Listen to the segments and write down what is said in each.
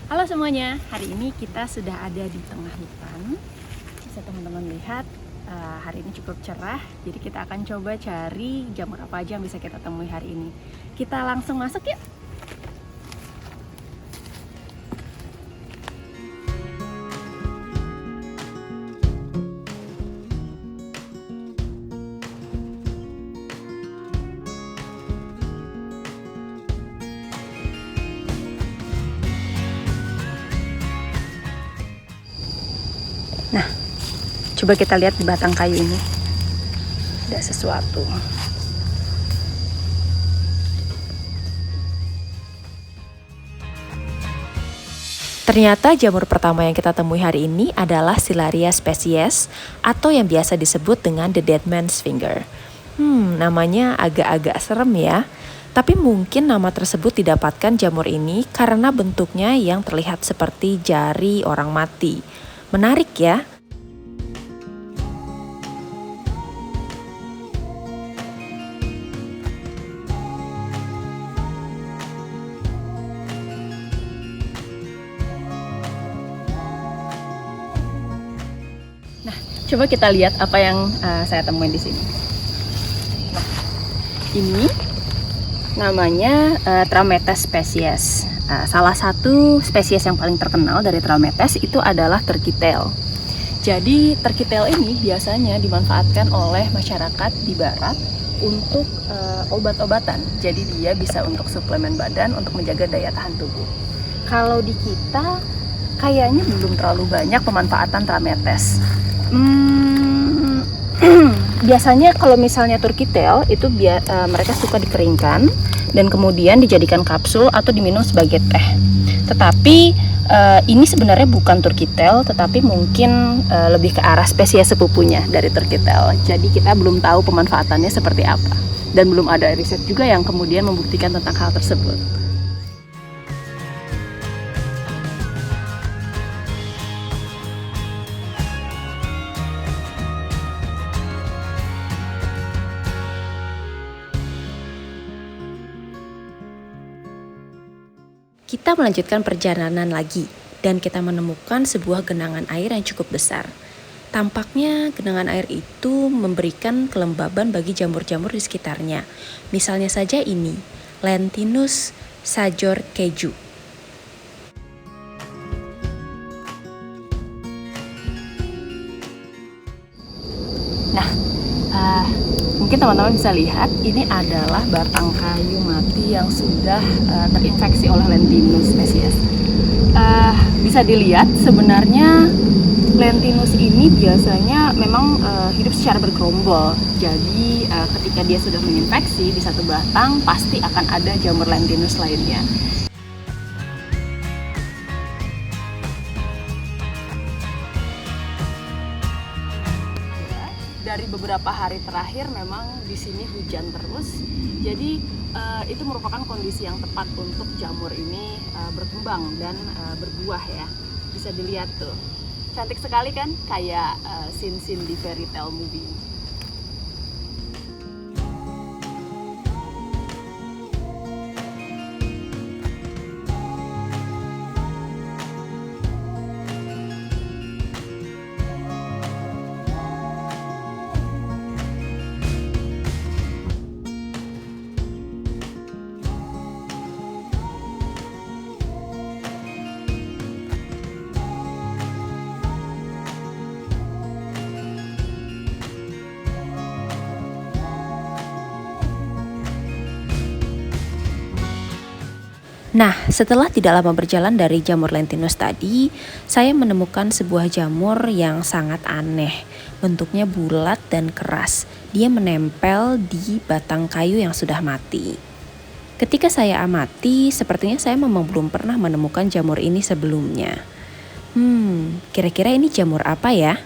Halo semuanya, hari ini kita sudah ada di tengah hutan. Bisa teman-teman lihat, hari ini cukup cerah. Jadi kita akan coba cari jamur apa aja yang bisa kita temui hari ini. Kita langsung masuk yuk. Nah, coba kita lihat di batang kayu ini. Ada sesuatu. Ternyata jamur pertama yang kita temui hari ini adalah Silaria species atau yang biasa disebut dengan the dead man's finger. Namanya agak-agak serem ya. Tapi mungkin nama tersebut didapatkan jamur ini karena bentuknya yang terlihat seperti jari orang mati. Menarik ya? Coba kita lihat apa yang saya temuin di sini. Nah, ini namanya Trametes species. Salah satu spesies yang paling terkenal dari Trametes itu adalah turkey tail. Jadi turkey tail ini biasanya dimanfaatkan oleh masyarakat di barat untuk obat-obatan. Jadi dia bisa untuk suplemen badan untuk menjaga daya tahan tubuh. Kalau di kita kayaknya belum terlalu banyak pemanfaatan Trametes. Biasanya kalau misalnya turkey tail itu mereka suka dikeringkan dan kemudian dijadikan kapsul atau diminum sebagai teh. Tetapi ini sebenarnya bukan turkey tail, tetapi mungkin lebih ke arah spesies sepupunya dari turkey tail. Jadi kita belum tahu pemanfaatannya seperti apa dan belum ada riset juga yang kemudian membuktikan tentang hal tersebut. Kita melanjutkan perjalanan lagi dan kita menemukan sebuah genangan air yang cukup besar. Tampaknya genangan air itu memberikan kelembaban bagi jamur-jamur di sekitarnya. Misalnya saja ini, Lentinus sajor keju. Mungkin teman-teman bisa lihat ini adalah batang kayu mati yang sudah terinfeksi oleh Lentinus species. Bisa dilihat sebenarnya Lentinus ini biasanya memang hidup secara bergerombol. Jadi ketika dia sudah menginfeksi di satu batang pasti akan ada jamur Lentinus lainnya. Dari beberapa hari terakhir memang di sini hujan terus, jadi itu merupakan kondisi yang tepat untuk jamur ini berkembang dan berbuah ya. Bisa dilihat tuh, cantik sekali kan, kayak scene-scene di fairy tale movie. Nah, setelah tidak lama berjalan dari jamur Lentinus tadi, saya menemukan sebuah jamur yang sangat aneh. Bentuknya bulat dan keras. Dia menempel di batang kayu yang sudah mati. Ketika saya amati, sepertinya saya memang belum pernah menemukan jamur ini sebelumnya. Kira-kira ini jamur apa ya?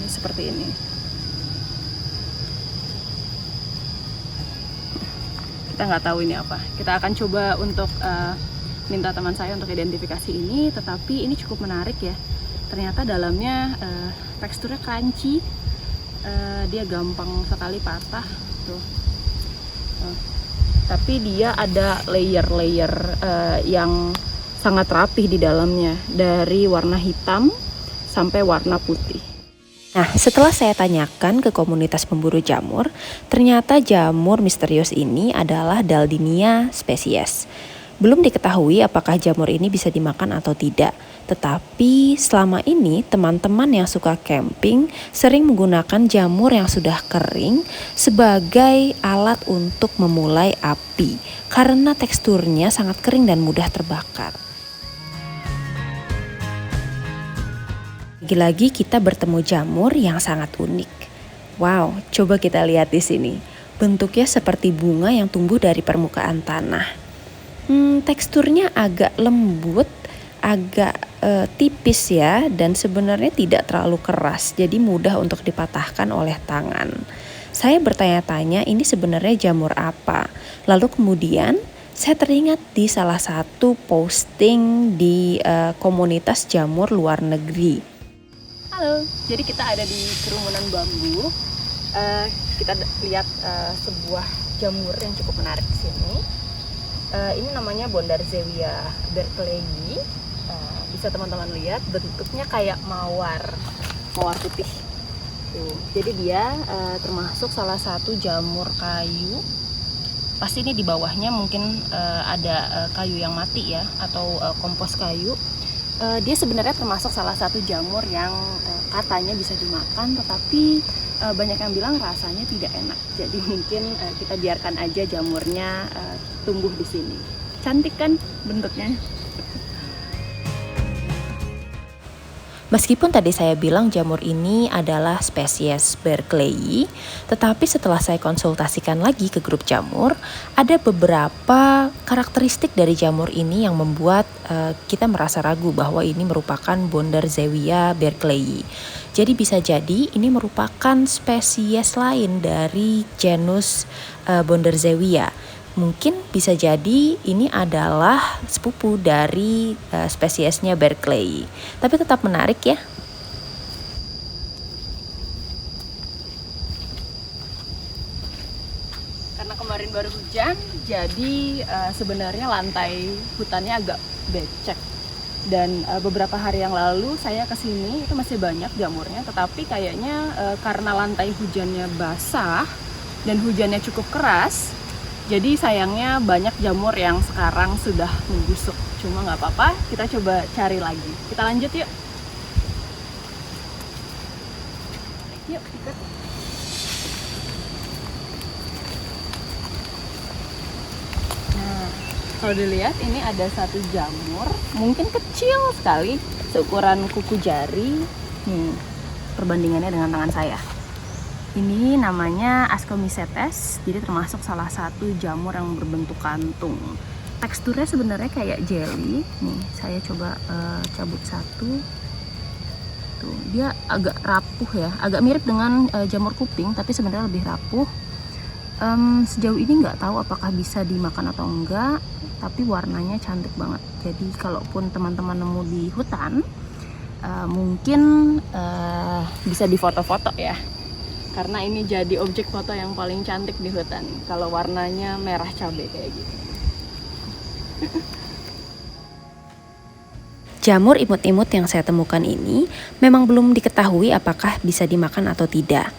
Seperti ini. Kita nggak tahu ini apa. Kita akan coba untuk minta teman saya untuk identifikasi ini, tetapi ini cukup menarik ya. ternyata dalamnya teksturnya crunchy, dia gampang sekali patah tuh. Tapi dia ada layer-layer yang sangat rapih di dalamnya, dari warna hitam sampai warna putih. Nah, setelah saya tanyakan ke komunitas pemburu jamur, ternyata jamur misterius ini adalah Daldinia spesies. Belum diketahui apakah jamur ini bisa dimakan atau tidak. Tetapi selama ini teman-teman yang suka camping sering menggunakan jamur yang sudah kering sebagai alat untuk memulai api karena teksturnya sangat kering dan mudah terbakar. Lagi-lagi kita bertemu jamur yang sangat unik. Wow, coba kita lihat di sini. Bentuknya seperti bunga yang tumbuh dari permukaan tanah. Teksturnya agak lembut, agak tipis ya, dan sebenarnya tidak terlalu keras, jadi mudah untuk dipatahkan oleh tangan. Saya bertanya-tanya ini sebenarnya jamur apa. Lalu kemudian saya teringat di salah satu posting di komunitas jamur luar negeri. Halo, jadi kita ada di kerumunan bambu. Kita lihat sebuah jamur yang cukup menarik di sini. Ini namanya Bondarzewia berkeleyi. Bisa teman-teman lihat bentuknya kayak mawar putih. Tuh. Jadi dia termasuk salah satu jamur kayu. Pasti ini di bawahnya mungkin ada kayu yang mati ya, atau kompos kayu. Dia sebenarnya termasuk salah satu jamur yang katanya bisa dimakan, tetapi banyak yang bilang rasanya tidak enak. Jadi mungkin kita biarkan aja jamurnya tumbuh di sini. Cantik kan bentuknya? Meskipun tadi saya bilang jamur ini adalah spesies berkeleyi, tetapi setelah saya konsultasikan lagi ke grup jamur, ada beberapa karakteristik dari jamur ini yang membuat kita merasa ragu bahwa ini merupakan Bondarzewia berkeleyi. Jadi bisa jadi ini merupakan spesies lain dari genus Bondarzewia. Mungkin bisa jadi ini adalah sepupu dari spesiesnya berkeleyi. Tapi tetap menarik ya. Karena kemarin baru hujan, jadi sebenarnya lantai hutannya agak becek. Dan beberapa hari yang lalu saya kesini itu masih banyak jamurnya, tetapi kayaknya karena lantai hujannya basah dan hujannya cukup keras, jadi sayangnya banyak jamur yang sekarang sudah membusuk. Cuma nggak apa-apa, kita coba cari lagi. Kita lanjut yuk. Yuk, ikut. Nah, kalau dilihat ini ada satu jamur, mungkin kecil sekali, seukuran kuku jari. Perbandingannya dengan tangan saya. Ini namanya Ascomycetes, jadi termasuk salah satu jamur yang berbentuk kantung. Teksturnya sebenarnya kayak jelly. Nih, saya coba cabut satu. Tuh, dia agak rapuh ya, agak mirip dengan jamur kuping, tapi sebenarnya lebih rapuh. Sejauh ini nggak tahu apakah bisa dimakan atau enggak, tapi warnanya cantik banget. Jadi kalaupun teman-teman nemu di hutan, mungkin bisa difoto-foto ya. Karena ini jadi objek foto yang paling cantik di hutan. Kalau warnanya merah cabai kayak gitu. Jamur imut-imut yang saya temukan ini memang belum diketahui apakah bisa dimakan atau tidak.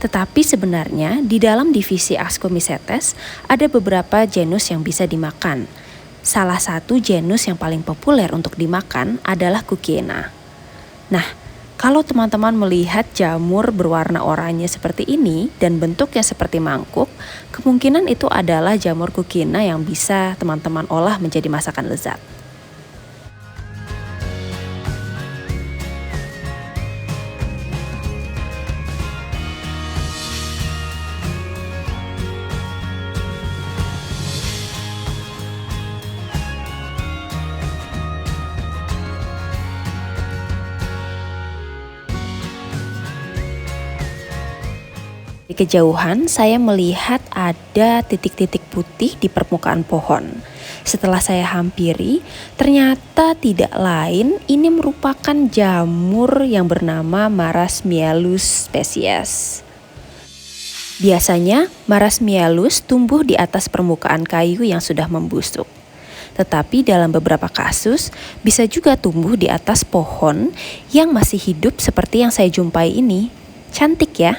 Tetapi sebenarnya di dalam divisi Ascomycetes ada beberapa genus yang bisa dimakan. Salah satu genus yang paling populer untuk dimakan adalah Cucina. Nah, kalau teman-teman melihat jamur berwarna oranye seperti ini dan bentuknya seperti mangkuk, kemungkinan itu adalah jamur Cucina yang bisa teman-teman olah menjadi masakan lezat. Di kejauhan, saya melihat ada titik-titik putih di permukaan pohon. Setelah saya hampiri, ternyata tidak lain ini merupakan jamur yang bernama Marasmiellus spesies. Biasanya, Marasmiellus tumbuh di atas permukaan kayu yang sudah membusuk. Tetapi dalam beberapa kasus, bisa juga tumbuh di atas pohon yang masih hidup seperti yang saya jumpai ini. Cantik ya?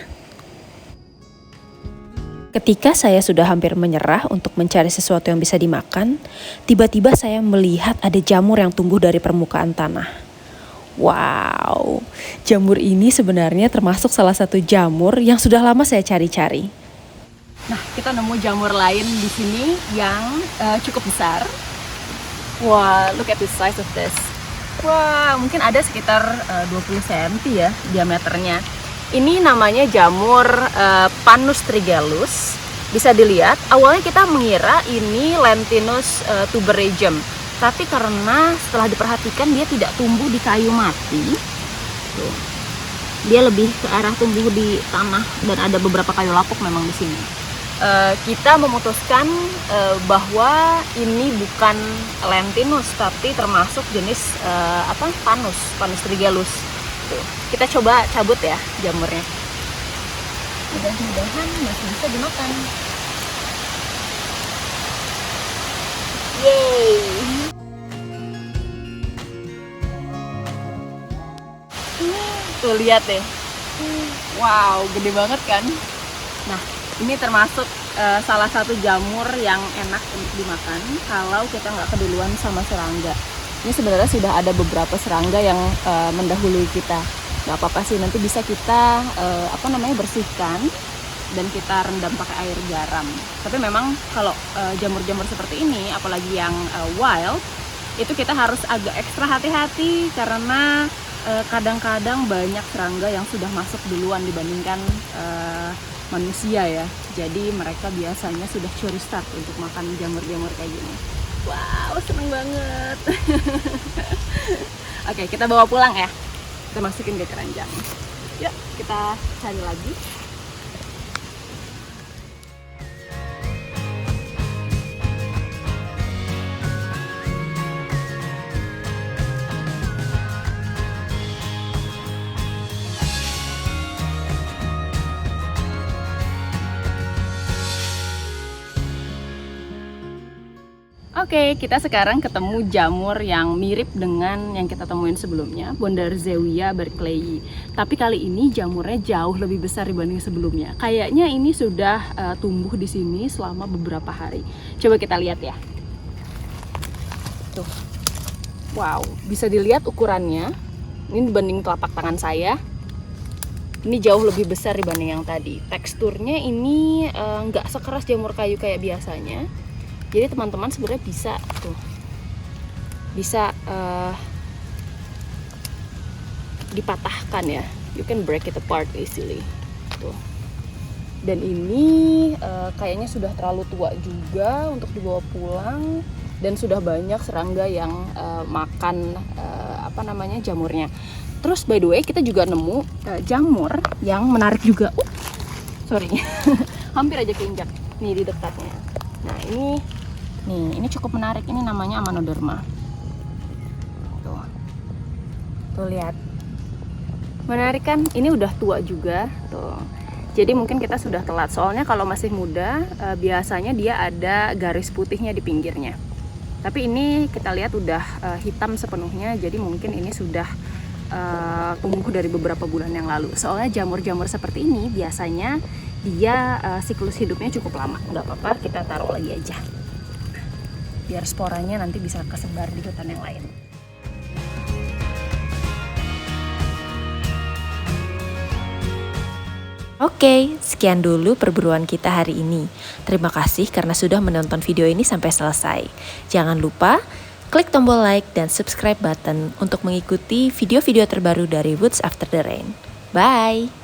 Ketika saya sudah hampir menyerah untuk mencari sesuatu yang bisa dimakan, tiba-tiba saya melihat ada jamur yang tumbuh dari permukaan tanah. Wow, jamur ini sebenarnya termasuk salah satu jamur yang sudah lama saya cari-cari. Nah, kita nemu jamur lain di sini yang cukup besar. Wah, look at the size of this. Wah, mungkin ada sekitar 20 cm ya diameternya. Ini namanya jamur Panus trigellus. Bisa dilihat, awalnya kita mengira ini Lentinus tuberejum. Tapi karena setelah diperhatikan dia tidak tumbuh di kayu mati. Tuh. Dia lebih ke arah tumbuh di tanah dan ada beberapa kayu lapuk memang di sini. Kita memutuskan bahwa ini bukan Lentinus tapi termasuk jenis Panus trigellus. Tuh. Kita coba cabut ya jamurnya. Mudah-mudahan masih bisa dimakan. Yeay. Tuh lihat deh. Wow, gede banget kan? Nah, ini termasuk salah satu jamur yang enak untuk dimakan kalau kita nggak keduluan sama serangga. Ini sebenarnya sudah ada beberapa serangga yang mendahului kita. Nggak apa-apa sih, nanti bisa kita bersihkan dan kita rendam pakai air garam. Tapi memang kalau jamur-jamur seperti ini, apalagi yang wild, itu kita harus agak ekstra hati-hati karena kadang-kadang banyak serangga yang sudah masuk duluan dibandingkan manusia ya. Jadi mereka biasanya sudah curi start untuk makan jamur-jamur kayak gini. Wow, seneng banget. Oke, kita bawa pulang ya. Kita masukin ke keranjang. Yuk, kita cari lagi. Oke, kita sekarang ketemu jamur yang mirip dengan yang kita temuin sebelumnya, Bondarzewia berkeleyi. Tapi kali ini jamurnya jauh lebih besar dibanding sebelumnya. Kayaknya ini sudah tumbuh di sini selama beberapa hari. Coba kita lihat ya. Tuh. Wow, bisa dilihat ukurannya. Ini dibanding telapak tangan saya. Ini jauh lebih besar dibanding yang tadi. Teksturnya ini nggak sekeras jamur kayu kayak biasanya. Jadi teman-teman sebenarnya bisa dipatahkan ya. You can break it apart easily. Tuh. Dan ini kayaknya sudah terlalu tua juga untuk dibawa pulang dan sudah banyak serangga yang makan jamurnya. Terus by the way kita juga nemu jamur yang menarik juga. Sorry, hampir aja keinjak nih di dekatnya. Nah ini cukup menarik. Ini namanya Amanoderma. Tuh lihat, menarik kan? Ini udah tua juga. Tuh. Jadi mungkin kita sudah telat. Soalnya kalau masih muda, biasanya dia ada garis putihnya di pinggirnya. Tapi ini kita lihat udah hitam sepenuhnya. Jadi mungkin ini sudah tumbuh dari beberapa bulan yang lalu. Soalnya jamur-jamur seperti ini biasanya dia siklus hidupnya cukup lama. Nggak apa-apa, kita taruh lagi aja. Biar sporanya nanti bisa kesebar di hutan yang lain. Oke, sekian dulu perburuan kita hari ini. Terima kasih karena sudah menonton video ini sampai selesai. Jangan lupa klik tombol like dan subscribe button untuk mengikuti video-video terbaru dari Woods After the Rain. Bye!